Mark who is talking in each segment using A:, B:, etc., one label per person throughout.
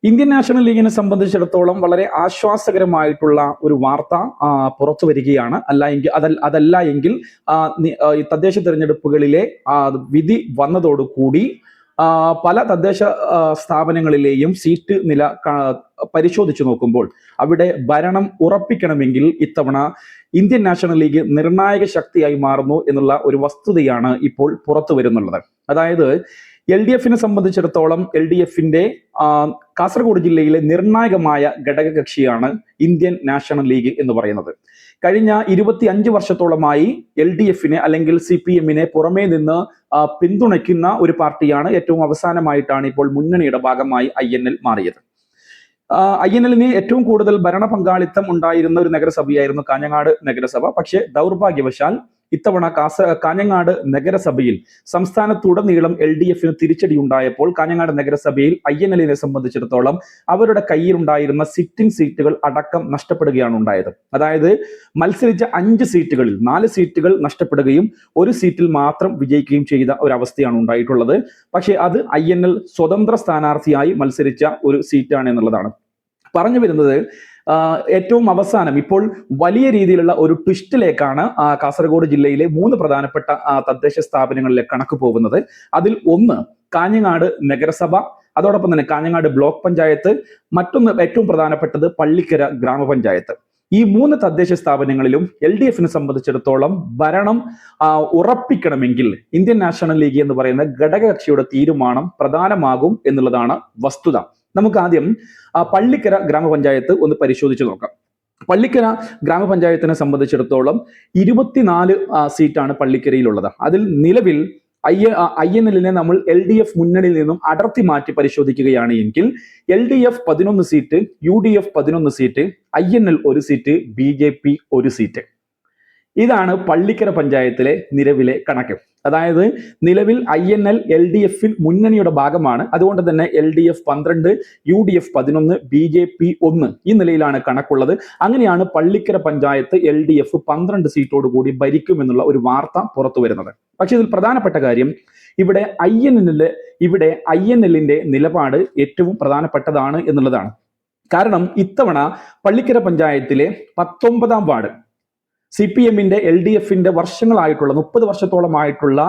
A: Indian national ലീഗിനെ സംബന്ധിച്ചിടത്തോളം വളരെ ആശ്വാസകരമായിട്ടുള്ള ഒരു വാർത്ത പുറത്തു വരികയാണ്. അതല്ല എങ്കിൽ ഈ തദ്ദേശ തെരഞ്ഞെടുപ്പുകളിലെ വിധി വന്നതോടുകൂടി പല തദ്ദേശ സ്ഥാപനങ്ങളിലെയും സീറ്റ് നില പരിശോധിച്ചു നോക്കുമ്പോൾ അവിടെ ഭരണം ഉറപ്പിക്കണമെങ്കിൽ ഇത്തവണ ഇന്ത്യൻ നാഷണൽ ലീഗ് നിർണായക ശക്തിയായി മാറുന്നു എന്നുള്ള ഒരു വസ്തുതയാണ് ഇപ്പോൾ പുറത്തു വരുന്നുള്ളത്. അതായത് LDFിനെ സംബന്ധിച്ചിടത്തോളം LDFിന്റെ കാസർഗോഡ് ജില്ലയിലെ നിർണായകമായ ഘടകകക്ഷിയാണ് ഇന്ത്യൻ നാഷണൽ ലീഗ് എന്ന് പറയുന്നത്. കഴിഞ്ഞ 25 വർഷത്തോളമായി LDFിനെ അല്ലെങ്കിൽ CPMനെ പുറമേ നിന്ന് പിന്തുണയ്ക്കുന്ന ഒരു പാർട്ടിയാണ്. ഏറ്റവും അവസാനമായിട്ടാണ് ഇപ്പോൾ മുന്നണിയുടെ ഭാഗമായി INL മാറിയത്. INLന് ഏറ്റവും കൂടുതൽ ഭരണ പങ്കാളിത്തം ഉണ്ടായിരുന്ന ഒരു നഗരസഭയായിരുന്നു കാഞ്ഞങ്ങാട് നഗരസഭ. പക്ഷേ ദൗർഭാഗ്യവശാൽ ഇത്തവണ കാഞ്ഞങ്ങാട് നഗരസഭയിൽ സംസ്ഥാനത്തുടനീളം LDFന് തിരിച്ചടി ഉണ്ടായപ്പോൾ കാഞ്ഞങ്ങാട് നഗരസഭയിൽ INLനെ സംബന്ധിച്ചിടത്തോളം അവരുടെ കയ്യിലുണ്ടായിരുന്ന സിറ്റിംഗ് സീറ്റുകൾ അടക്കം നഷ്ടപ്പെടുകയാണ് ഉണ്ടായത്. അതായത് മത്സരിച്ച 5 സീറ്റുകളിൽ 4 സീറ്റുകൾ നഷ്ടപ്പെടുകയും ഒരു സീറ്റിൽ മാത്രം വിജയിക്കുകയും ചെയ്ത ഒരവസ്ഥയാണ് ഉണ്ടായിട്ടുള്ളത്. പക്ഷേ അത് INL സ്വതന്ത്ര സ്ഥാനാർത്ഥിയായി മത്സരിച്ച ഒരു സീറ്റാണ് എന്നുള്ളതാണ്. പറഞ്ഞു വരുന്നത് ഏറ്റവും അവസാനം ഇപ്പോൾ വലിയ രീതിയിലുള്ള ഒരു ട്വിസ്റ്റിലേക്കാണ് കാസർഗോഡ് ജില്ലയിലെ 3 പ്രധാനപ്പെട്ട തദ്ദേശ സ്ഥാപനങ്ങളിലെ കണക്ക് പോകുന്നത്. അതിൽ ഒന്ന് കാഞ്ഞങ്ങാട് നഗരസഭ, അതോടൊപ്പം തന്നെ കാഞ്ഞങ്ങാട് ബ്ലോക്ക് പഞ്ചായത്ത്, മറ്റൊന്ന് ഏറ്റവും പ്രധാനപ്പെട്ടത് പള്ളിക്കര ഗ്രാമപഞ്ചായത്ത്. ഈ 3 തദ്ദേശ സ്ഥാപനങ്ങളിലും LDFിനെ സംബന്ധിച്ചിടത്തോളം ഭരണം ഉറപ്പിക്കണമെങ്കിൽ ഇന്ത്യൻ നാഷണൽ ലീഗ് എന്ന് പറയുന്ന ഘടകകക്ഷിയുടെ തീരുമാനം പ്രധാനമാകും എന്നുള്ളതാണ് വസ്തുത. നമുക്ക് ആദ്യം പള്ളിക്കര ഗ്രാമപഞ്ചായത്ത് ഒന്ന് പരിശോധിച്ച് നോക്കാം. പള്ളിക്കര ഗ്രാമപഞ്ചായത്തിനെ സംബന്ധിച്ചിടത്തോളം 24 സീറ്റാണ് പള്ളിക്കരയിലുള്ളത്. അതിൽ നിലവിൽ INLനെ നമ്മൾ LDF മുന്നണിയിൽ നിന്നും അടർത്തി മാറ്റി പരിശോധിക്കുകയാണ് എങ്കിൽ LDF 11 seat, UDF 11 seat, INL 1 seat, BJP 1 seat. ഇതാണ് പള്ളിക്കര പഞ്ചായത്തിലെ നിലവിലെ കണക്ക്. അതായത് നിലവിൽ INL LDFിൽ മുന്നണിയുടെ ഭാഗമാണ്. അതുകൊണ്ട് തന്നെ LDF 12, UDF 11, BJP 1 ഈ നിലയിലാണ് കണക്കുള്ളത്. അങ്ങനെയാണ് പള്ളിക്കര പഞ്ചായത്ത് LDF 12 സീറ്റോട് കൂടി ഭരിക്കുമെന്നുള്ള ഒരു വാർത്ത പുറത്തു വരുന്നത്. പക്ഷെ ഇതിൽ പ്രധാനപ്പെട്ട കാര്യം ഇവിടെ INLന്റെ നിലപാട് ഏറ്റവും പ്രധാനപ്പെട്ടതാണ് എന്നുള്ളതാണ്. കാരണം ഇത്തവണ പള്ളിക്കര പഞ്ചായത്തിലെ 19ാം വാർഡ് CPMന്റെ LDFിന്റെ വർഷങ്ങളായിട്ടുള്ള 30 വർഷത്തോളമായിട്ടുള്ള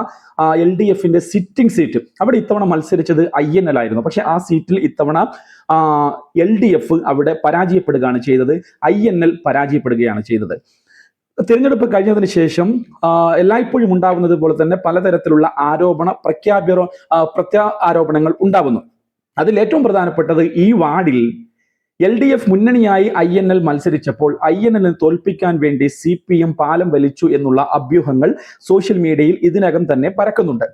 A: LDFിന്റെ സിറ്റിംഗ് സീറ്റ് അവിടെ ഇത്തവണ മത്സരിച്ചത് INL ആയിരുന്നു. പക്ഷെ ആ സീറ്റിൽ ഇത്തവണ LDF അവിടെ പരാജയപ്പെടുകയാണ് ചെയ്തത്, INL പരാജയപ്പെടുകയാണ് ചെയ്തത്. തിരഞ്ഞെടുപ്പ് കഴിഞ്ഞതിന് ശേഷം എല്ലായ്പ്പോഴും ഉണ്ടാവുന്നത് പോലെ തന്നെ പലതരത്തിലുള്ള പ്രത്യാരോപണങ്ങൾ ഉണ്ടാവുന്നു. അതിൽ ഏറ്റവും പ്രധാനപ്പെട്ടത് ഈ വാർഡിൽ LDF മുന്നണിയായി INL മത്സരിച്ചപ്പോൾ INLനെ തോൽപ്പിക്കാൻ വേണ്ടി CPM പാലം വലിച്ചു എന്നുള്ള അഭ്യൂഹങ്ങൾ സോഷ്യൽ മീഡിയയിൽ ഇതിനകം തന്നെ പരക്കുന്നുണ്ട്.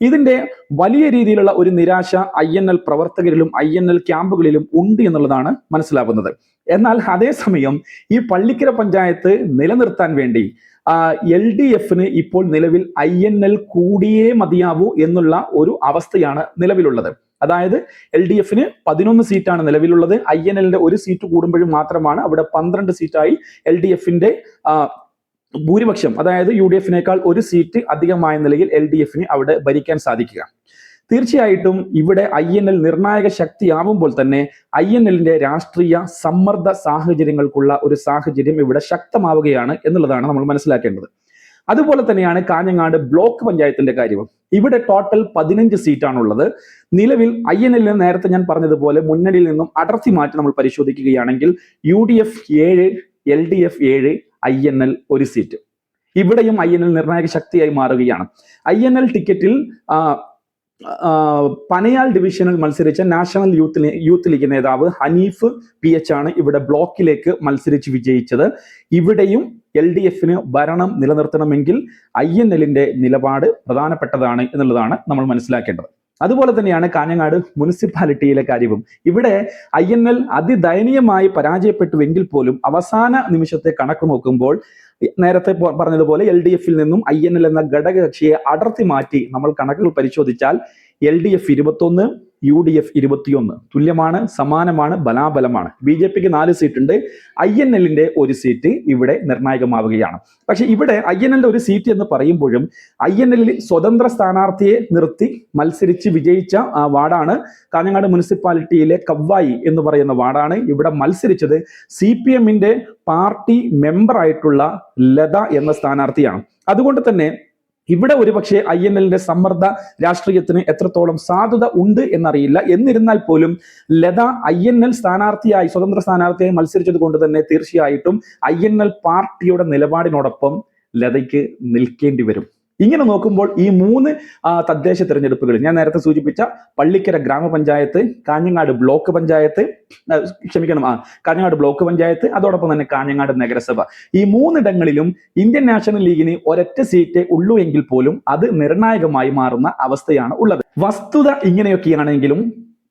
A: ഇതിന്റെ വലിയ രീതിയിലുള്ള ഒരു നിരാശ INL പ്രവർത്തകരിലും INL ക്യാമ്പുകളിലും ഉണ്ട് എന്നുള്ളതാണ് മനസ്സിലാവുന്നത്. എന്നാൽ അതേസമയം ഈ പള്ളിക്കര പഞ്ചായത്ത് നിലനിർത്താൻ വേണ്ടി LDFന് ഇപ്പോൾ നിലവിൽ INL കൂടിയേ മതിയാവൂ എന്നുള്ള ഒരു അവസ്ഥയാണ് നിലവിലുള്ളത്. അതായത് LDFന് 11 സീറ്റാണ് നിലവിലുള്ളത്. INLന്റെ 1 സീറ്റ് കൂടുമ്പോഴും മാത്രമാണ് അവിടെ 12 സീറ്റായി LDFിന്റെ ഭൂരിപക്ഷം, അതായത് UDFിനേക്കാൾ 1 സീറ്റ് അധികമായ നിലയിൽ LDFന് അവിടെ ഭരിക്കാൻ സാധിക്കുക. തീർച്ചയായിട്ടും ഇവിടെ INL നിർണായക ശക്തിയാവുമ്പോൾ തന്നെ INLന്റെ രാഷ്ട്രീയ സമ്മർദ്ദ സാഹചര്യങ്ങൾക്കുള്ള ഒരു സാഹചര്യം ഇവിടെ ശക്തമാവുകയാണ് എന്നുള്ളതാണ് നമ്മൾ മനസ്സിലാക്കേണ്ടത്. അതുപോലെ തന്നെയാണ് കാഞ്ഞങ്ങാട് ബ്ലോക്ക് പഞ്ചായത്തിന്റെ കാര്യവും. ഇവിടെ ടോട്ടൽ 15 സീറ്റാണുള്ളത്. നിലവിൽ INLനെ നേരത്തെ ഞാൻ പറഞ്ഞതുപോലെ മുന്നണിയിൽ നിന്നും അടർത്തി മാറ്റി നമ്മൾ പരിശോധിക്കുകയാണെങ്കിൽ UDF 7, LDF 7, INL 1 സീറ്റ്. ഇവിടെയും INL നിർണായക ശക്തിയായി മാറുകയാണ്. INL ടിക്കറ്റിൽ പനയാൽ ഡിവിഷനിൽ മത്സരിച്ച നാഷണൽ യൂത്ത് ലീഗ് നേതാവ് ഹനീഫ് PH ആണ് ഇവിടെ ബ്ലോക്കിലേക്ക് മത്സരിച്ച് വിജയിച്ചത്. ഇവിടെയും LDFന് ഭരണം നിലനിർത്തണമെങ്കിൽ INLന്റെ നിലപാട് പ്രധാനപ്പെട്ടതാണ് എന്നുള്ളതാണ് നമ്മൾ മനസ്സിലാക്കേണ്ടത്. അതുപോലെ തന്നെയാണ് കാഞ്ഞങ്ങാട് മുനിസിപ്പാലിറ്റിയിലെ കാര്യവും. ഇവിടെ INL അതിദയനീയമായി പരാജയപ്പെട്ടുവെങ്കിൽ പോലും അവസാന നിമിഷത്തെ കണക്ക് നോക്കുമ്പോൾ നേരത്തെ പറഞ്ഞതുപോലെ LDFിൽ നിന്നും INL എന്ന ഘടകകക്ഷിയെ അടർത്തി മാറ്റി നമ്മൾ കണക്കുകൾ പരിശോധിച്ചാൽ LDF 21, UDF 21. തുല്യമാണ്, സമാനമാണ്, ബലാബലമാണ്. BJPക്ക് 4 സീറ്റുണ്ട്. INLന്റെ ഒരു സീറ്റ് ഇവിടെ നിർണായകമാവുകയാണ്. പക്ഷെ ഇവിടെ INLന്റെ ഒരു സീറ്റ് എന്ന് പറയുമ്പോഴും INLൽ സ്വതന്ത്ര സ്ഥാനാർത്ഥിയെ നിർത്തി മത്സരിച്ച് വിജയിച്ച വാർഡാണ് കാഞ്ഞങ്ങാട് മുനിസിപ്പാലിറ്റിയിലെ കവ്വായി എന്ന് പറയുന്ന വാർഡാണ്. ഇവിടെ മത്സരിച്ചത് CPMന്റെ പാർട്ടി മെമ്പറായിട്ടുള്ള ലത എന്ന സ്ഥാനാർത്ഥിയാണ്. അതുകൊണ്ട് തന്നെ ഇവിടെ ഒരുപക്ഷെ INLന്റെ സമ്മർദ്ദ രാഷ്ട്രീയത്തിന് എത്രത്തോളം സാധ്യത ഉണ്ട് എന്നറിയില്ല. എന്നിരുന്നാൽ പോലും ലത INL സ്ഥാനാർത്ഥിയായി, സ്വതന്ത്ര സ്ഥാനാർത്ഥിയായി മത്സരിച്ചത് കൊണ്ട് തന്നെ തീർച്ചയായിട്ടും INL പാർട്ടിയുടെ നിലപാടിനോടൊപ്പം ലതയ്ക്ക് നിൽക്കേണ്ടി വരും. ഇങ്ങനെ നോക്കുമ്പോൾ ഈ 3 തദ്ദേശ തെരഞ്ഞെടുപ്പുകൾ ഞാൻ നേരത്തെ സൂചിപ്പിച്ച പള്ളിക്കര ഗ്രാമപഞ്ചായത്ത്, കാഞ്ഞങ്ങാട് ബ്ലോക്ക് പഞ്ചായത്ത്, കാഞ്ഞങ്ങാട് ബ്ലോക്ക് പഞ്ചായത്ത്, അതോടൊപ്പം തന്നെ കാഞ്ഞങ്ങാട് നഗരസഭ, ഈ 3 ഇടങ്ങളിലും ഇന്ത്യൻ നാഷണൽ ലീഗിന് ഒരൊറ്റ സീറ്റേ ഉള്ളൂ എങ്കിൽ പോലും അത് നിർണായകമായി മാറുന്ന അവസ്ഥയാണ് ഉള്ളത്. വസ്തുത ഇങ്ങനെയൊക്കെയാണെങ്കിലും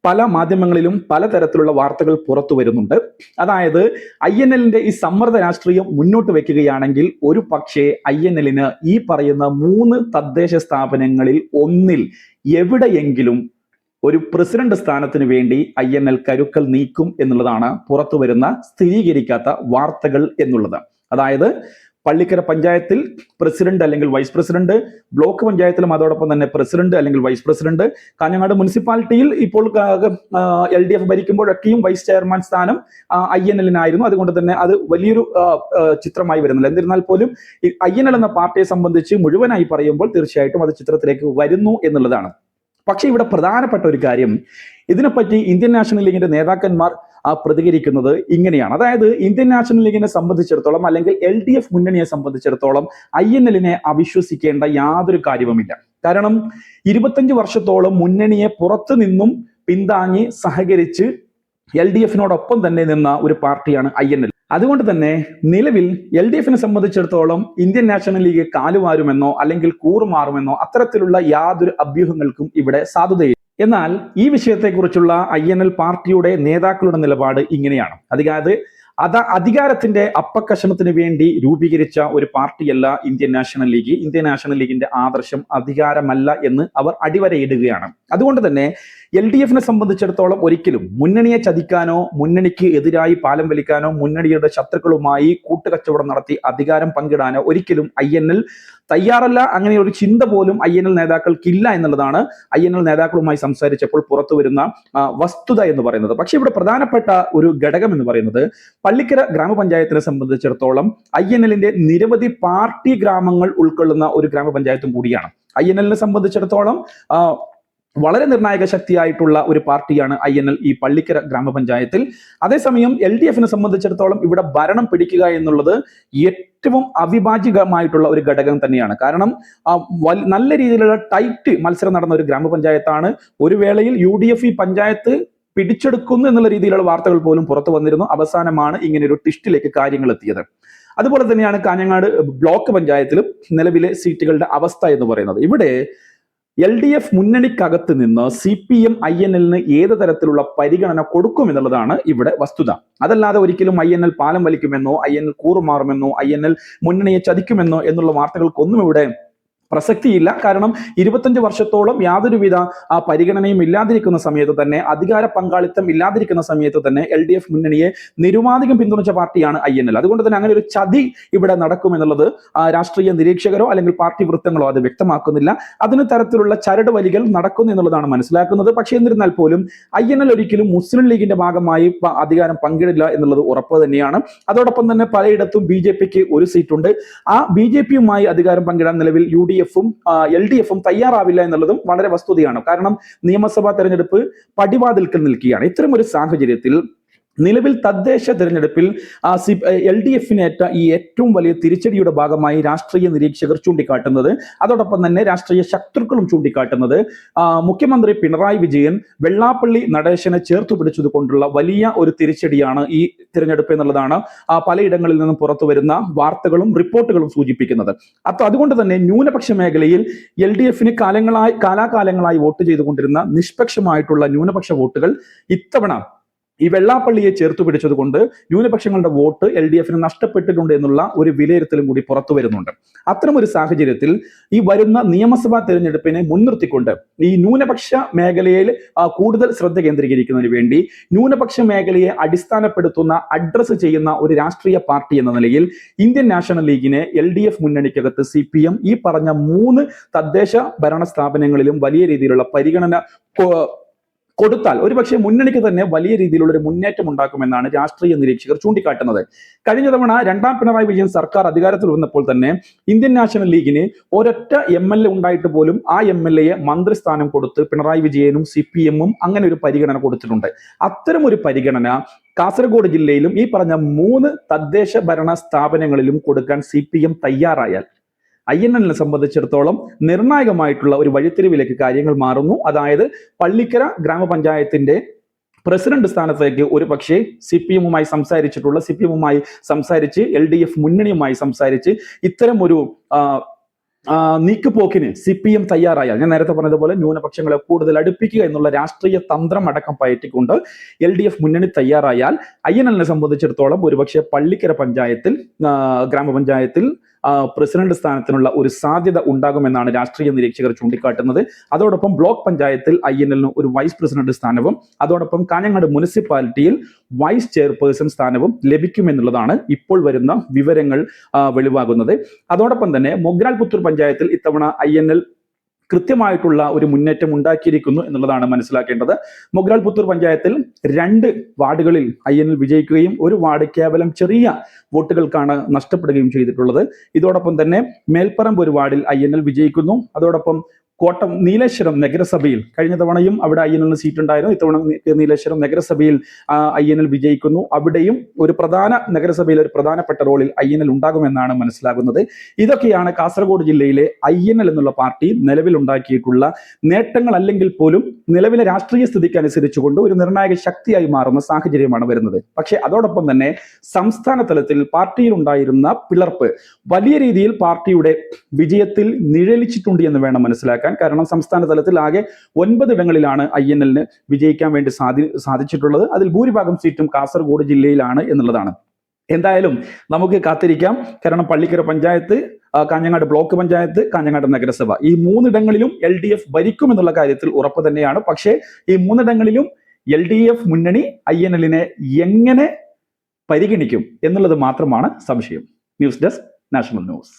A: പല മാധ്യമങ്ങളിലും പലതരത്തിലുള്ള വാർത്തകൾ പുറത്തു വരുന്നുണ്ട്. അതായത് INLന്റെ ഈ സമ്മർദ്ദ രാഷ്ട്രീയം മുന്നോട്ട് വെക്കുകയാണെങ്കിൽ ഒരു പക്ഷേ INLന് ഈ പറയുന്ന 3 തദ്ദേശ സ്ഥാപനങ്ങളിൽ ഒന്നിൽ എവിടെയെങ്കിലും ഒരു പ്രസിഡന്റ് സ്ഥാനത്തിന് വേണ്ടി INL കരുക്കൾ നീക്കും എന്നുള്ളതാണ് പുറത്തു വരുന്ന സ്ഥിരീകരിക്കാത്ത വാർത്തകൾ എന്നുള്ളത്. അതായത് പള്ളിക്കര പഞ്ചായത്തിൽ പ്രസിഡന്റ് അല്ലെങ്കിൽ വൈസ് പ്രസിഡന്റ്, ബ്ലോക്ക് പഞ്ചായത്തിലും അതോടൊപ്പം തന്നെ പ്രസിഡന്റ് അല്ലെങ്കിൽ വൈസ് പ്രസിഡന്റ്, കാഞ്ഞങ്ങാട് മുനിസിപ്പാലിറ്റിയിൽ ഇപ്പോൾ LDF ഭരിക്കുമ്പോഴൊക്കെയും വൈസ് ചെയർമാൻ സ്ഥാനം INLനായിരുന്നു. അതുകൊണ്ട് തന്നെ അത് വലിയൊരു ചിത്രമായി വരുന്നില്ല. എന്നിരുന്നാൽ പോലും INL എന്ന പാർട്ടിയെ സംബന്ധിച്ച് മുഴുവനായി പറയുമ്പോൾ തീർച്ചയായിട്ടും അത് ചിത്രത്തിലേക്ക് വരുന്നു എന്നുള്ളതാണ്. പക്ഷെ ഇവിടെ പ്രധാനപ്പെട്ട ഒരു കാര്യം, ഇതിനെപ്പറ്റി ഇന്ത്യൻ നാഷണൽ ലീഗിന്റെ നേതാക്കന്മാർ പ്രതികരിക്കുന്നത് ഇങ്ങനെയാണ്. അതായത് ഇന്ത്യൻ നാഷണൽ ലീഗിനെ സംബന്ധിച്ചിടത്തോളം അല്ലെങ്കിൽ LDF മുന്നണിയെ സംബന്ധിച്ചിടത്തോളം INLനെ അവിശ്വസിക്കേണ്ട യാതൊരു കാര്യവുമില്ല. കാരണം 25 വർഷത്തോളം മുന്നണിയെ പുറത്തു നിന്നും പിന്താങ്ങി സഹകരിച്ച് LDFനോടൊപ്പം തന്നെ നിന്ന ഒരു പാർട്ടിയാണ് INL. അതുകൊണ്ട് തന്നെ നിലവിൽ LDFനെ സംബന്ധിച്ചിടത്തോളം ഇന്ത്യൻ നാഷണൽ ലീഗ് കാലുവാരുമെന്നോ അല്ലെങ്കിൽ കൂറുമാറുമെന്നോ അത്തരത്തിലുള്ള യാതൊരു അഭ്യൂഹങ്ങൾക്കും ഇവിടെ സാധ്യതയില്ല. എന്നാൽ ഈ വിഷയത്തെക്കുറിച്ചുള്ള INL പാർട്ടിയുടെ നേതാക്കളുടെ നിലപാട് ഇങ്ങനെയാണ്. അധികാരത്തിന്റെ അപ്പക്കഷണത്തിന് വേണ്ടി രൂപീകരിച്ച ഒരു പാർട്ടിയല്ല Indian National League. Indian National ലീഗിന്റെ ആദർശം അധികാരമല്ല എന്ന് അവർ അടിവരയിടുകയാണ്. അതുകൊണ്ട് തന്നെ LDFനെ സംബന്ധിച്ചിടത്തോളം ഒരിക്കലും മുന്നണിയെ ചതിക്കാനോ മുന്നണിക്ക് എതിരായി പാലം വലിക്കാനോ മുന്നണിയുടെ ശത്രുക്കളുമായി കൂട്ടുകച്ചവടം നടത്തി അധികാരം പങ്കിടാനോ ഒരിക്കലും INL തയ്യാറല്ല. അങ്ങനെ ഒരു ചിന്ത പോലും INL നേതാക്കൾക്കില്ല എന്നുള്ളതാണ് INL നേതാക്കളുമായി സംസാരിച്ചപ്പോൾ പുറത്തു വരുന്ന വസ്തുത എന്ന് പറയുന്നത്. പക്ഷെ ഇവിടെ പ്രധാനപ്പെട്ട ഒരു ഘടകം എന്ന് പറയുന്നത് പള്ളിക്കര ഗ്രാമപഞ്ചായത്തിനെ സംബന്ധിച്ചിടത്തോളം INLന്റെ നിരവധി പാർട്ടി ഗ്രാമങ്ങൾ ഉൾക്കൊള്ളുന്ന ഒരു ഗ്രാമപഞ്ചായത്തും കൂടിയാണ്. INLനെ സംബന്ധിച്ചിടത്തോളം വളരെ നിർണായക ശക്തിയായിട്ടുള്ള ഒരു പാർട്ടിയാണ് INL ഈ പള്ളിക്കര ഗ്രാമപഞ്ചായത്തിൽ. അതേസമയം LDFനെ സംബന്ധിച്ചിടത്തോളം ഇവിടെ ഭരണം പിടിക്കുക എന്നുള്ളത് ഏറ്റവും അവിഭാജ്യമായിട്ടുള്ള ഒരു ഘടകം തന്നെയാണ്. കാരണം നല്ല രീതിയിലുള്ള ടൈറ്റ് മത്സരം നടന്ന ഒരു ഗ്രാമപഞ്ചായത്താണ്. ഒരു വേളയിൽ UDF ഈ പഞ്ചായത്ത് പിടിച്ചെടുക്കുന്നു എന്നുള്ള രീതിയിലുള്ള വാർത്തകൾ പോലും പുറത്തു വന്നിരുന്നു. അവസാനമാണ് ഇങ്ങനെ ഒരു ട്വിസ്റ്റിലേക്ക് കാര്യങ്ങൾ എത്തിയത്. അതുപോലെ തന്നെയാണ് കാഞ്ഞങ്ങാട് ബ്ലോക്ക് പഞ്ചായത്തിലും നിലവിലെ സീറ്റുകളുടെ അവസ്ഥ എന്ന് പറയുന്നത്. ഇവിടെ LDF മുന്നണിക്കകത്ത് നിന്ന് CPM INLന് ഏത് തരത്തിലുള്ള പരിഗണന കൊടുക്കും എന്നുള്ളതാണ് ഇവിടെ വസ്തുത. അതല്ലാതെ ഒരിക്കലും INL പാലം വലിക്കുമെന്നോ INL കൂറുമാറുമെന്നോ INL മുന്നണിയെ ചതിക്കുമെന്നോ എന്നുള്ള വാർത്തകൾക്കൊന്നും ഇവിടെ പ്രസക്തിയില്ല. കാരണം 25 വർഷത്തോളം യാതൊരുവിധ പരിഗണനയും ഇല്ലാതിരിക്കുന്ന സമയത്ത് തന്നെ, അധികാര പങ്കാളിത്തം ഇല്ലാതിരിക്കുന്ന സമയത്ത് തന്നെ LDF മുന്നണിയെ നിരുപാധികം പിന്തുണച്ച പാർട്ടിയാണ് INL. അതുകൊണ്ട് തന്നെ അങ്ങനെ ഒരു ചതി ഇവിടെ നടക്കുമെന്നുള്ളത് രാഷ്ട്രീയ നിരീക്ഷകരോ അല്ലെങ്കിൽ പാർട്ടി വൃത്തങ്ങളോ അത് വ്യക്തമാക്കുന്നില്ല. അതിന് തരത്തിലുള്ള ചരട് വലികൾ നടക്കുന്നു എന്നുള്ളതാണ് മനസ്സിലാക്കുന്നത്. പക്ഷേ എന്നിരുന്നാൽ പോലും INL ഒരിക്കലും മുസ്ലിം ലീഗിന്റെ ഭാഗമായി അധികാരം പങ്കിടില്ല എന്നുള്ളത് ഉറപ്പ് തന്നെയാണ്. അതോടൊപ്പം തന്നെ പലയിടത്തും BJPക്ക് ഒരു സീറ്റുണ്ട്. ആ BJPയുമായി അധികാരം പങ്കിടാൻ നിലവിൽ LDFും തയ്യാറാവില്ല എന്നുള്ളതും വളരെ വസ്തുതയാണ്. കാരണം നിയമസഭാ തെരഞ്ഞെടുപ്പ് പടിവാതിൽക്കൽ നിൽക്കുകയാണ്. ഇത്തരം ഒരു സാഹചര്യത്തിൽ നിലവിൽ തദ്ദേശ തെരഞ്ഞെടുപ്പിൽ LDFനേറ്റ ഈ ഏറ്റവും വലിയ തിരിച്ചടിയുടെ ഭാഗമായി രാഷ്ട്രീയ നിരീക്ഷകർ ചൂണ്ടിക്കാട്ടുന്നത്, അതോടൊപ്പം തന്നെ രാഷ്ട്രീയ ശത്രുക്കളും ചൂണ്ടിക്കാട്ടുന്നത് മുഖ്യമന്ത്രി പിണറായി വിജയൻ വെള്ളാപ്പള്ളി നടേശനെ ചേർത്തു പിടിച്ചത് കൊണ്ടുള്ള വലിയ ഒരു തിരിച്ചടിയാണ് ഈ തിരഞ്ഞെടുപ്പ് എന്നുള്ളതാണ് പലയിടങ്ങളിൽ നിന്നും പുറത്തു വരുന്ന വാർത്തകളും റിപ്പോർട്ടുകളും സൂചിപ്പിക്കുന്നത്. അതുകൊണ്ട് തന്നെ ന്യൂനപക്ഷ മേഖലയിൽ LDFന് കാലാകാലങ്ങളായി വോട്ട് ചെയ്തുകൊണ്ടിരുന്ന നിഷ്പക്ഷമായിട്ടുള്ള ന്യൂനപക്ഷ വോട്ടുകൾ ഇത്തവണ ഈ വെള്ളാപ്പള്ളിയെ ചേർത്ത് പിടിച്ചതുകൊണ്ട് ന്യൂനപക്ഷങ്ങളുടെ വോട്ട് LDF നഷ്ടപ്പെട്ടിട്ടുണ്ട് എന്നുള്ള ഒരു വിലയിരുത്തലും കൂടി പുറത്തു വരുന്നുണ്ട്. അത്തരമൊരു സാഹചര്യത്തിൽ ഈ വരുന്ന നിയമസഭാ തെരഞ്ഞെടുപ്പിനെ മുൻനിർത്തിക്കൊണ്ട് ഈ ന്യൂനപക്ഷ മേഖലയിൽ കൂടുതൽ ശ്രദ്ധ കേന്ദ്രീകരിക്കുന്നതിന് വേണ്ടി ന്യൂനപക്ഷ മേഖലയെ അടിസ്ഥാനപ്പെടുത്തുന്ന അഡ്രസ് ചെയ്യുന്ന ഒരു രാഷ്ട്രീയ പാർട്ടി എന്ന നിലയിൽ ഇന്ത്യൻ നാഷണൽ ലീഗിനെ LDF മുന്നണിക്കകത്ത് CPM ഈ പറഞ്ഞ 3 തദ്ദേശ ഭരണ സ്ഥാപനങ്ങളിലും വലിയ രീതിയിലുള്ള പരിഗണന കൊടുത്താൽ ഒരുപക്ഷെ മുന്നണിക്ക് തന്നെ വലിയ രീതിയിലുള്ള ഒരു മുന്നേറ്റം ഉണ്ടാക്കുമെന്നാണ് രാഷ്ട്രീയ നിരീക്ഷകർ ചൂണ്ടിക്കാട്ടുന്നത്. കഴിഞ്ഞ തവണ 2ാം പിണറായി വിജയൻ സർക്കാർ അധികാരത്തിൽ വന്നപ്പോൾ തന്നെ ഇന്ത്യൻ നാഷണൽ ലീഗിന് ഒരൊറ്റ MLA ഉണ്ടായിട്ട് പോലും ആ MLAയെ മന്ത്രിസ്ഥാനം കൊടുത്ത് പിണറായി വിജയനും CPM അങ്ങനെ ഒരു പരിഗണന കൊടുത്തിട്ടുണ്ട്. അത്തരം ഒരു പരിഗണന കാസർഗോഡ് ജില്ലയിലും ഈ പറഞ്ഞ 3 തദ്ദേശ ഭരണ സ്ഥാപനങ്ങളിലും കൊടുക്കാൻ CPM തയ്യാറായാൽ INL സംബന്ധിച്ചിടത്തോളം നിർണായകമായിട്ടുള്ള ഒരു വഴിത്തിരിവിലേക്ക് കാര്യങ്ങൾ മാറുന്നു. അതായത് പള്ളിക്കര ഗ്രാമപഞ്ചായത്തിന്റെ പ്രസിഡന്റ് സ്ഥാനത്തേക്ക് ഒരു പക്ഷേ CPM സംസാരിച്ച് LDF മുന്നണിയുമായി സംസാരിച്ച് ഇത്തരം ഒരു നീക്കുപോക്കിന് CPM തയ്യാറായാൽ, ഞാൻ നേരത്തെ പറഞ്ഞതുപോലെ ന്യൂനപക്ഷങ്ങളെ കൂടുതൽ അടുപ്പിക്കുക എന്നുള്ള രാഷ്ട്രീയ തന്ത്രം അടക്കം പയറ്റിക്കൊണ്ട് LDF മുന്നണി തയ്യാറായാൽ INL സംബന്ധിച്ചിടത്തോളം ഒരുപക്ഷെ പള്ളിക്കര പഞ്ചായത്തിൽ ഗ്രാമപഞ്ചായത്തിൽ പ്രസിഡന്റ് സ്ഥാനത്തിനുള്ള ഒരു സാധ്യത ഉണ്ടാകുമെന്നാണ് രാഷ്ട്രീയ നിരീക്ഷകർ ചൂണ്ടിക്കാട്ടുന്നത്. അതോടൊപ്പം ബ്ലോക്ക് പഞ്ചായത്തിൽ INL ഒരു വൈസ് പ്രസിഡന്റ് സ്ഥാനവും അതോടൊപ്പം കാഞ്ഞങ്ങാട് മുനിസിപ്പാലിറ്റിയിൽ വൈസ് ചെയർപേഴ്സൺ സ്ഥാനവും ലഭിക്കുമെന്നുള്ളതാണ് ഇപ്പോൾ വരുന്ന വിവരങ്ങൾ വെളിവാകുന്നത്. അതോടൊപ്പം തന്നെ മൊഗ്രാൽ പുത്തൂർ പഞ്ചായത്തിൽ ഇത്തവണ INL കൃത്യമായിട്ടുള്ള ഒരു മുന്നേറ്റം ഉണ്ടാക്കിയിരിക്കുന്നു എന്നുള്ളതാണ് മനസ്സിലാക്കേണ്ടത്. മൊഗ്രാൽ പുത്തൂർ പഞ്ചായത്തിൽ 2 വാർഡുകളിൽ INL വിജയിക്കുകയും ഒരു വാർഡ് കേവലം ചെറിയ വോട്ടുകൾക്കാണ് നഷ്ടപ്പെടുകയും ചെയ്തിട്ടുള്ളത്. ഇതോടൊപ്പം തന്നെ മേൽപ്പറമ്പ് ഒരു വാർഡിൽ INL വിജയിക്കുന്നു. അതോടൊപ്പം കോട്ടം നീലേശ്വരം നഗരസഭയിൽ കഴിഞ്ഞ തവണയും അവിടെ INL സീറ്റ് ഉണ്ടായിരുന്നു. ഇത്തവണ നീലേശ്വരം നഗരസഭയിൽ INL വിജയിക്കുന്നു. അവിടെയും ഒരു പ്രധാന നഗരസഭയിൽ ഒരു പ്രധാനപ്പെട്ട റോളിൽ INL ഉണ്ടാകുമെന്നാണ് മനസ്സിലാകുന്നത്. ഇതൊക്കെയാണ് കാസർഗോഡ് ജില്ലയിലെ INL എന്നുള്ള പാർട്ടി നിലവിലുണ്ടാക്കിയിട്ടുള്ള നേട്ടങ്ങൾ. അല്ലെങ്കിൽ പോലും നിലവിലെ രാഷ്ട്രീയ സ്ഥിതിക്ക് അനുസരിച്ചുകൊണ്ട് ഒരു നിർണായക ശക്തിയായി മാറുന്ന സാഹചര്യമാണ് വരുന്നത്. പക്ഷെ അതോടൊപ്പം തന്നെ സംസ്ഥാന തലത്തിൽ പാർട്ടിയിൽ ഉണ്ടായിരുന്ന പിളർപ്പ് വലിയ രീതിയിൽ പാർട്ടിയുടെ വിജയത്തിൽ നിഴലിച്ചിട്ടുണ്ട് എന്ന് വേണം മനസ്സിലാക്കാൻ. കാരണം സംസ്ഥാന തലത്തിൽ ആകെ 9 ഇടങ്ങളിലാണ് INL വിജയിക്കാൻ വേണ്ടി സാധിച്ചിട്ടുള്ളത്. അതിൽ ഭൂരിഭാഗം സീറ്റും കാസർഗോഡ് ജില്ലയിലാണ് എന്നുള്ളതാണ്. എന്തായാലും നമുക്ക് കാത്തിരിക്കാം. കാരണം പള്ളിക്കര പഞ്ചായത്ത്, കാഞ്ഞങ്ങാട് ബ്ലോക്ക് പഞ്ചായത്ത്, കാഞ്ഞങ്ങാട് നഗരസഭ ഈ 3 ഇടങ്ങളിലും LDF ഭരിക്കുമെന്നുള്ള കാര്യത്തിൽ ഉറപ്പ് തന്നെയാണ്. പക്ഷേ ഈ 3 ഇടങ്ങളിലും LDF മുന്നണി INL എങ്ങനെ പരിഗണിക്കും എന്നുള്ളത് മാത്രമാണ് സംശയം. News desk national news.